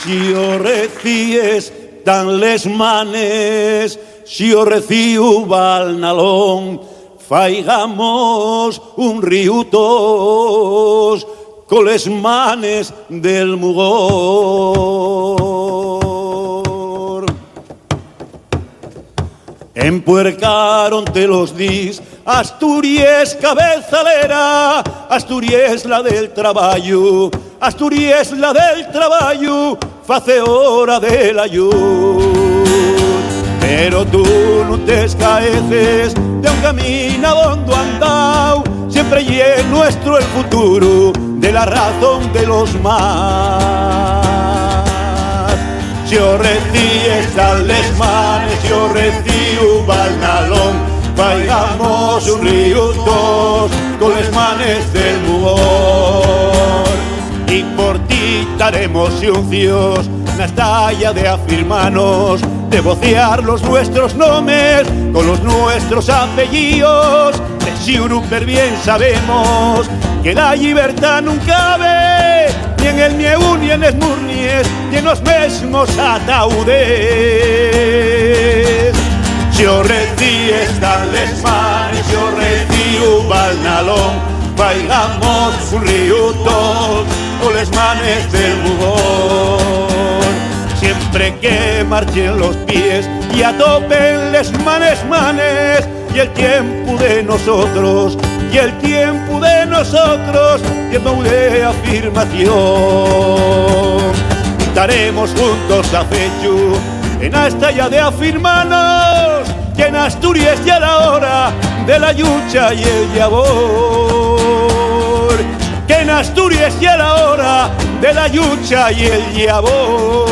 Si o recies tan les manes, si o reciu Valnalón, faigamos un riutos coles manes del mugor. Empuercaronte los dis, Asturias cabezalera, Asturias la del traballo, Asturias la del traballo, face hora de la lluz. Pero tú no te escaeces de un camino donde andao, siempre y es nuestro el futuro de la razón de los más. Si o recíes al desmanes, si o reciu Valnalón, faigamos un riutos con les manes del mugor. Y por ti daremos xuncios na estalla de afirmanos, de vocear los nuestros nombres con los nuestros apellidos. De Xiuruper bien sabemos que la libertad nunca ve, ni en el Mieu, ni en les Murnies, ni en los mesmos ataúdes. Si o recíes tan les manes, si o reciu Valnalón, faigamos un riutos con les manes del mugor. Siempre que marchen los pies y atopen les manes, y el tiempo de nosotros, y el tiempo de nosotros, tiempo de afirmación. Estaremos juntos a fechu en la estalla de afirmanos, que en Asturias ya la hora de la lucha y el llavor. Que en Asturias ya la hora de la lucha y el llavor.